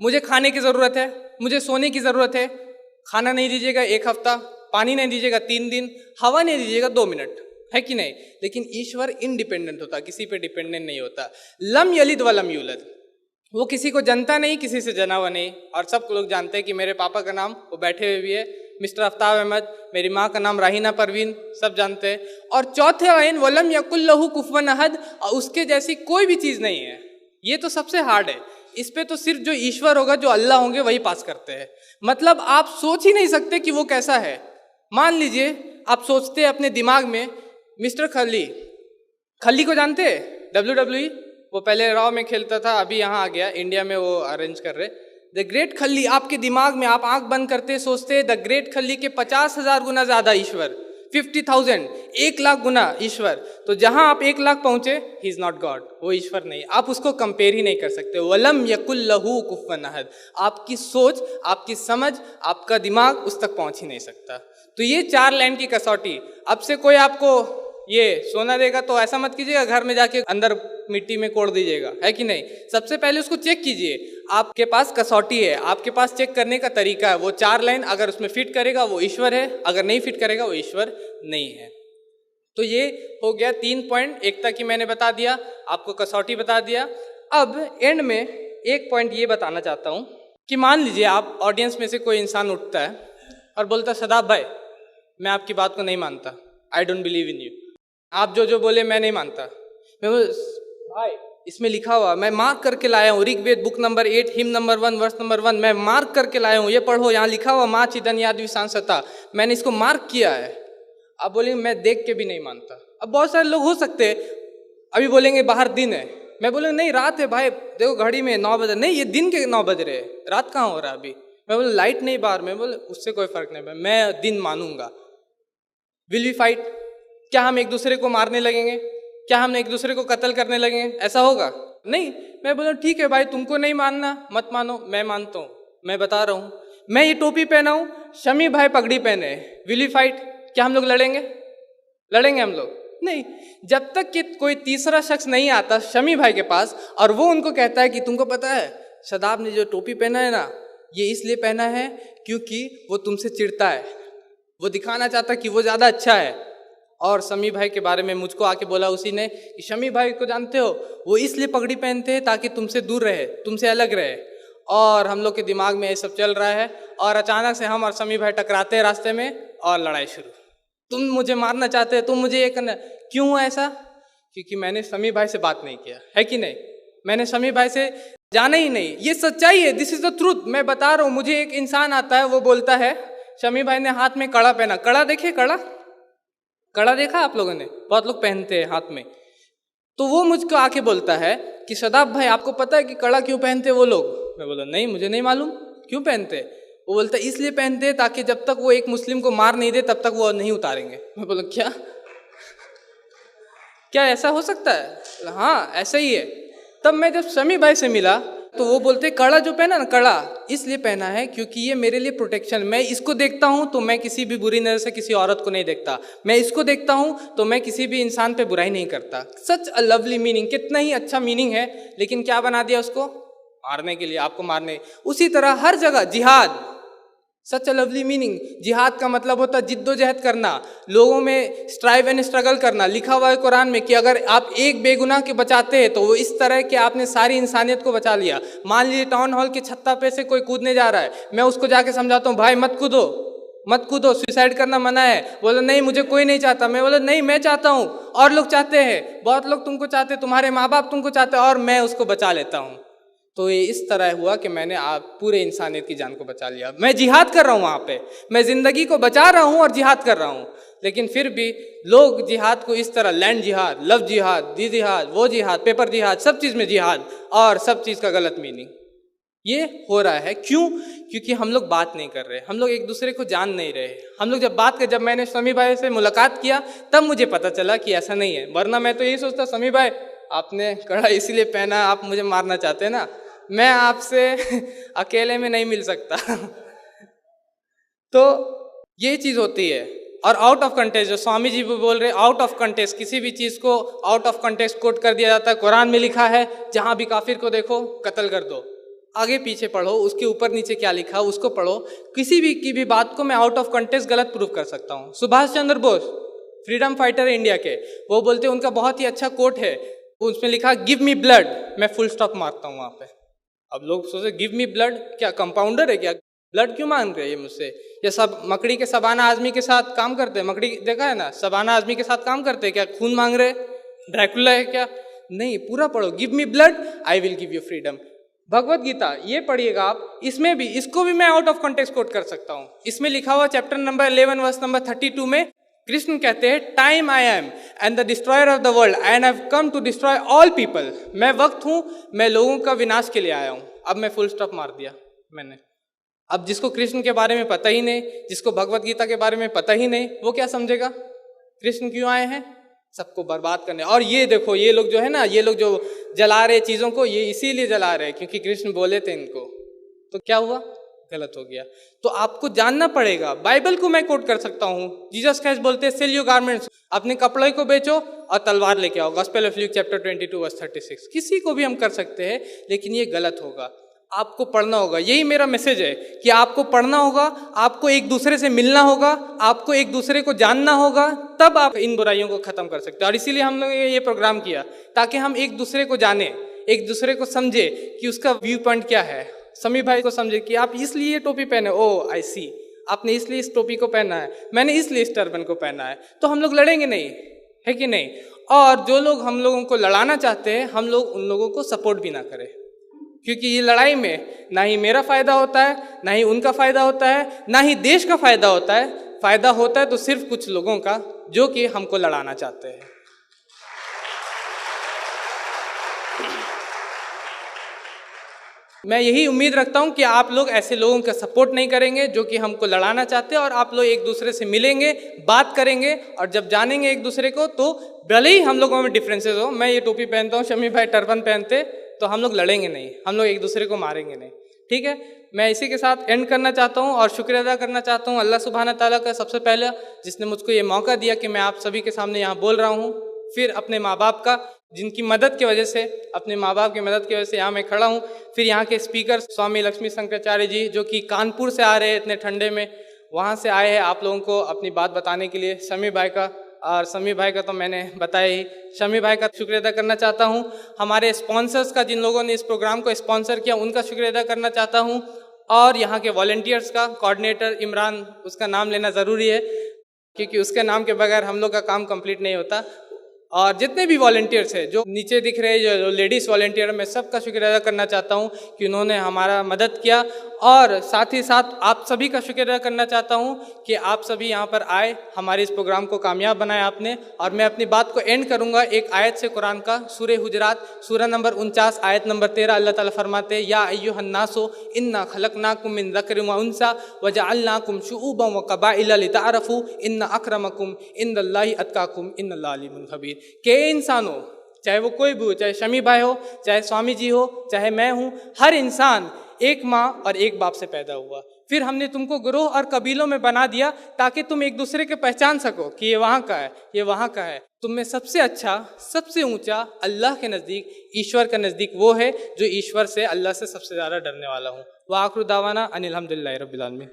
मुझे खाने की ज़रूरत है, मुझे सोने की ज़रूरत है। खाना नहीं दीजिएगा 1 हफ्ता, पानी नहीं दीजिएगा 3 दिन, हवा नहीं दीजिएगा 2 मिनट, है कि नहीं? लेकिन ईश्वर इंडिपेंडेंट होता, किसी पे डिपेंडेंट नहीं होता। लम यलिद वलम यूलद, वो किसी को जानता नहीं, किसी से जना हुआ नहीं। और सब लोग जानते हैं कि मेरे पापा का नाम, वो बैठे हुए भी है, मिस्टर आफ्ताब अहमद, मेरी माँ का नाम राहीना परवीन, सब जानते हैं। और चौथे लाइन वलम यकुल लहु कुफुवन अहद, और उसके जैसी कोई भी चीज़ नहीं है। ये तो सबसे हार्ड है, इस पे तो सिर्फ जो ईश्वर होगा, जो अल्लाह होंगे, वही पास करते हैं। मतलब आप सोच ही नहीं सकते कि वो कैसा है। मान लीजिए आप सोचते हैं अपने दिमाग में मिस्टर खली, खली को जानते हैं? WWE, वो पहले रॉ में खेलता था, अभी यहाँ आ गया, इंडिया में वो अरेंज कर रहे। द ग्रेट खली, आपके दिमाग में आप आंख बंद करते सोचते द ग्रेट खली के 50,000 गुना ज्यादा ईश्वर, 50,000, 1 लाख गुना ईश्वर। तो जहां आप 1 लाख पहुंचे, ही इज नॉट गॉड, वो ईश्वर नहीं, आप उसको कंपेयर ही नहीं कर सकते। वलम यकुल लहु कुफुवन अहद, आपकी सोच, आपकी समझ, आपका दिमाग उस तक पहुंच ही नहीं सकता। तो ये 4 लाइन की कसौटी। अब से कोई आपको ये सोना देगा तो ऐसा मत कीजिएगा घर में जाके अंदर मिट्टी में कोड़ दीजिएगा, है कि नहीं? सबसे पहले उसको चेक कीजिए, आपके पास कसौटी है, आपके पास चेक करने का तरीका है। वो 4 लाइन अगर उसमें फिट करेगा वो ईश्वर है, अगर नहीं फिट करेगा वो ईश्वर नहीं है। तो ये हो गया 3 पॉइंट, एकता की मैंने बता दिया, आपको कसौटी बता दिया। अब एंड में एक पॉइंट ये बताना चाहता हूँ कि मान लीजिए आप ऑडियंस में से कोई इंसान उठता है और बोलता है शदाब भाई मैं आपकी बात को नहीं मानता, I don't believe in you, आप जो जो बोले मैं नहीं मानता। मैं भाई इसमें लिखा हुआ, मैं मार्क करके लाया हूँ, Rigveda book number 8 hymn number 1 verse number 1, मैं मार्क करके लाया हूँ, ये पढ़ो, यहाँ लिखा हुआ माँ चिदन याद विशांसता, मैंने इसको मार्क किया है। आप बोलेंगे मैं देख के भी नहीं मानता। अब बहुत सारे लोग हो सकते हैं अभी बोलेंगे बाहर दिन है, मैं बोलूँगा नहीं रात है भाई, देखो घड़ी में 9 बजे, नहीं ये दिन के 9 बज रहे हैं, रात कहाँ हो रहा है अभी। मैं बोले लाइट नहीं बाहर, मैं बोले उससे कोई फर्क नहीं, मैं दिन मानूंगा। Will we fight? क्या हम एक दूसरे को मारने लगेंगे? क्या हम एक दूसरे को कत्ल करने लगेंगे? ऐसा होगा नहीं। मैं बोला ठीक है भाई, तुमको नहीं मानना मत मानो, मैं मानता हूँ, मैं बता रहा हूँ, मैं ये टोपी पहना हूँ, शमी भाई पगड़ी पहने, विल यू फाइट? क्या हम लोग लड़ेंगे? लड़ेंगे हम लोग? नहीं। जब तक कि कोई तीसरा शख्स नहीं आता शमी भाई के पास और वो उनको कहता है कि तुमको पता है शदाब ने जो टोपी पहना है ना, ये इसलिए पहना है क्योंकि वो तुमसे चिढ़ता है, वो दिखाना चाहता है कि वो ज़्यादा अच्छा है। और शमी भाई के बारे में मुझको आके बोला उसी ने कि शमी भाई को जानते हो, वो इसलिए पगड़ी पहनते हैं ताकि तुमसे दूर रहे, तुमसे अलग रहे। और हम लोग के दिमाग में ये सब चल रहा है और अचानक से हम और शमी भाई टकराते हैं रास्ते में और लड़ाई शुरू। तुम मुझे मारना चाहते हो, तुम मुझे ये करना। क्यों ऐसा? क्योंकि मैंने शमी भाई से बात नहीं किया है कि नहीं, मैंने शमी भाई से जाना ही नहीं। ये सच्चाई है, दिस इज द ट्रूथ। मैं बता रहा हूँ, मुझे एक इंसान आता है, वो बोलता है शमी भाई ने हाथ में कड़ा पहना। कड़ा देखे? कड़ा देखा आप लोगों ने? बहुत लोग पहनते हैं हाथ में। तो वो मुझको आके बोलता है कि शदाब भाई आपको पता है कि कड़ा क्यों पहनते वो लोग? मैं बोला नहीं, मुझे नहीं मालूम क्यों पहनते। वो बोलता है इसलिए पहनते हैं ताकि जब तक वो एक मुस्लिम को मार नहीं दे तब तक वो नहीं उतारेंगे। मैं बोला क्या क्या ऐसा हो सकता है? हाँ ऐसा ही है। तब मैं जब शमी भाई से मिला तो वो बोलते कड़ा जो पहना ना, कड़ा इसलिए पहना है क्योंकि ये मेरे लिए प्रोटेक्शन। मैं इसको देखता हूँ तो मैं किसी भी बुरी नज़र से किसी औरत को नहीं देखता, मैं इसको देखता हूँ तो मैं किसी भी इंसान पे बुराई नहीं करता। सच अ लवली मीनिंग, कितना ही अच्छा मीनिंग है, लेकिन क्या बना दिया उसको? मारने के लिए, आपको मारने। उसी तरह हर जगह जिहाद, सच अ लवली मीनिंग। जिहाद का मतलब होता है जिद्दोजहद करना, लोगों में स्ट्राइव एंड स्ट्रगल करना। लिखा हुआ है कुरान में कि अगर आप एक बेगुनाह के बचाते हैं तो वो इस तरह कि आपने सारी इंसानियत को बचा लिया। मान लीजिए टाउन हॉल की छत्ता पे से कोई कूदने जा रहा है, मैं उसको जाके समझाता हूँ भाई मत कूदो, मत कूदो, सुसाइड करना मना है। बोला नहीं मुझे कोई नहीं चाहता। मैं बोला नहीं मैं चाहता हूँ, और लोग चाहते हैं, बहुत लोग तुमको चाहते, तुम्हारे माँ बाप तुमको चाहते, और मैं उसको बचा लेता हूँ। तो ये इस तरह हुआ कि मैंने आप पूरे इंसानियत की जान को बचा लिया। मैं जिहाद कर रहा हूँ वहाँ पे, मैं ज़िंदगी को बचा रहा हूँ और जिहाद कर रहा हूँ। लेकिन फिर भी लोग जिहाद को इस तरह, लैंड जिहाद, लव जिहाद, दी जिहाद, वो जिहाद, पेपर जिहाद, सब चीज़ में जिहाद, और सब चीज़ का गलत मीनिंग ये हो रहा है। क्यों? क्योंकि हम लोग बात नहीं कर रहे, हम लोग एक दूसरे को जान नहीं रहे। हम लोग जब मैंने शमी भाई से मुलाकात किया तब मुझे पता चला कि ऐसा नहीं है। वरना मैं तो यही सोचता, शमी भाई आपने कड़ा इसीलिए पहना, आप मुझे मारना चाहते हैं ना, मैं आपसे अकेले में नहीं मिल सकता। तो ये चीज़ होती है। और आउट ऑफ कंटेक्स्ट, जो स्वामी जी भी बोल रहे, आउट ऑफ कंटेक्स्ट, किसी भी चीज़ को आउट ऑफ कंटेक्स्ट कोट कर दिया जाता है। कुरान में लिखा है जहाँ भी काफिर को देखो कत्ल कर दो, आगे पीछे पढ़ो, उसके ऊपर नीचे क्या लिखा उसको पढ़ो। किसी भी की भी बात को मैं आउट ऑफ कंटेक्स्ट गलत प्रूफ कर सकता हूँ। सुभाष चंद्र बोस, फ्रीडम फाइटर है इंडिया के, वो बोलते हैं, उनका बहुत ही अच्छा कोट है, उसमें लिखा गिव मी ब्लड, मैं फुल स्टॉप मारता हूँ वहाँ पे। अब लोग सोचे गिव मी ब्लड, क्या कंपाउंडर है क्या? ब्लड क्यों मांग रहे हैं ये मुझसे? ये सब मकड़ी के शबाना आजमी के साथ काम करते हैं, मकड़ी देखा है ना, शबाना आजमी के साथ काम करते हैं क्या? खून मांग रहे, ड्रैकुला है क्या? नहीं, पूरा पढ़ो, give me blood I will give you freedom. Bhagavad Gita ये पढ़िएगा आप, इसमें भी, इसको भी मैं आउट ऑफ कॉन्टेक्स्ट कोट कर सकता हूँ। इसमें लिखा हुआ चैप्टर नंबर 11 वर्स नंबर 32 में कृष्ण कहते हैं time I am and the destroyer of the world and I have come to destroy all people. मैं वक्त हूँ, मैं लोगों का विनाश के लिए आया हूँ। अब मैं फुल स्टॉप मार दिया मैंने। अब जिसको कृष्ण के बारे में पता ही नहीं, जिसको भगवत गीता के बारे में पता ही नहीं, वो क्या समझेगा कृष्ण क्यों आए हैं? सबको बर्बाद करने। और ये देखो, ये लोग जो है ना, ये लोग जो जला रहे चीज़ों को, ये इसीलिए जला रहे क्योंकि कृष्ण बोले थे इनको। तो क्या हुआ? गलत हो गया। तो आपको जानना पड़ेगा। बाइबल को मैं कोट कर सकता हूँ, जीसस क्राइस्ट बोलते हैं सेल योर गारमेंट्स, अपने कपड़े को बेचो और तलवार लेके आओ, gospel of Luke chapter 22 verse 36। किसी को भी हम कर सकते हैं, लेकिन ये गलत होगा। आपको पढ़ना होगा, यही मेरा मैसेज है कि आपको पढ़ना होगा, आपको एक दूसरे से मिलना होगा, आपको एक दूसरे को जानना होगा, तब आप इन बुराइयों को खत्म कर सकते हैं। और इसीलिए हम लोग ये प्रोग्राम किया ताकि हम एक दूसरे को जाने, एक दूसरे को समझे कि उसका व्यू पॉइंट क्या है। समी भाई को समझे कि आप इसलिए टोपी पहने, ओ आई सी, आपने इसलिए इस टोपी को पहना है, मैंने इसलिए इस टर्बन को पहना है। तो हम लोग लड़ेंगे नहीं, है कि नहीं? और जो लोग हम लोगों को लड़ाना चाहते हैं, हम लोग उन लोगों को सपोर्ट भी ना करें, क्योंकि ये लड़ाई में ना ही मेरा फायदा होता है, ना ही उनका फायदा होता है, ना ही देश का फायदा होता है। फायदा होता है तो सिर्फ कुछ लोगों का जो कि हमको लड़ाना चाहते हैं। मैं यही उम्मीद रखता हूं कि आप लोग ऐसे लोगों का सपोर्ट नहीं करेंगे जो कि हमको लड़ाना चाहते हैं, और आप लोग एक दूसरे से मिलेंगे, बात करेंगे, और जब जानेंगे एक दूसरे को तो भले ही हम लोगों में डिफरेंसेस हो। मैं ये टोपी पहनता हूँ, शमी भाई टर्बन पहनते, तो हम लोग लड़ेंगे नहीं, हम लोग एक दूसरे को मारेंगे नहीं। ठीक है, मैं इसी के साथ एंड करना चाहता हूँ और शुक्रिया अदा करना चाहता हूँ अल्लाह सुब्हाना ताला का सबसे पहले, जिसने मुझको ये मौका दिया कि मैं आप सभी के सामने यहाँ बोल रहा हूँ। फिर अपने माँ बाप का, जिनकी मदद की वजह से, अपने माँ बाप की मदद की वजह से यहाँ मैं खड़ा हूँ। फिर यहाँ के स्पीकर स्वामी लक्ष्मी शंकराचार्य जी, जो कि कानपुर से आ रहे हैं इतने ठंडे में, वहाँ से आए हैं आप लोगों को अपनी बात बताने के लिए। शमी भाई का, और शमी भाई का तो मैंने बताया ही, शमी भाई का शुक्रिया अदा करना चाहता हूँ। हमारे स्पॉन्सर्स का, जिन लोगों ने इस प्रोग्राम को स्पॉन्सर किया, उनका शुक्रिया अदा करना चाहता हूँ। और यहाँ के वॉलंटियर्स का, कोऑर्डिनेटर इमरान, उसका नाम लेना ज़रूरी है क्योंकि उसके नाम के बगैर हम लोग का काम कंप्लीट नहीं होता। और जितने भी वॉलंटियर्स हैं जो नीचे दिख रहे हैं, जो लेडीज़ वॉलंटियर, मैं सबका शुक्रिया अदा करना चाहता हूँ कि उन्होंने हमारा मदद किया। और साथ ही साथ आप सभी का शुक्रिया अदा करना चाहता हूँ कि आप सभी यहाँ पर आए, हमारे इस प्रोग्राम को कामयाब बनाया आपने। और मैं अपनी बात को एंड करूँगा एक आयत से कुरान का, सूरह हुजरात, सूरह नंबर 49 आयत नंबर 13। अल्लाह ताला फरमाते हैं, या अय्युहन्नासो इन्ना खलकनाकुम मिन ज़करिन व उन्सा व जअलनाकुम शुऊबन व क़बाइला लितअरफ़ू इन्ना अक्रमकुम इन्दल्लाहि अत्क़ाकुम इन्नल्लाह अलीमुन ख़बीर। के इंसानों, चाहे वो कोई भी हो, चाहे शमी भाई हो, चाहे स्वामी जी हो, चाहे मैं हूँ, हर इंसान एक माँ और एक बाप से पैदा हुआ। फिर हमने तुमको ग्रोह और कबीलों में बना दिया ताकि तुम एक दूसरे के पहचान सको कि ये वहाँ का है, ये वहाँ का है। तुम में सबसे अच्छा, सबसे ऊंचा अल्लाह के नज़दीक, ईश्वर के नज़दीक वो है जो ईश्वर से, अल्लाह से सबसे ज़्यादा डरने वाला हूँ। व आखिरु दावाना अनिल हम्दुलिल्लाहि रब्बिल आलमीन।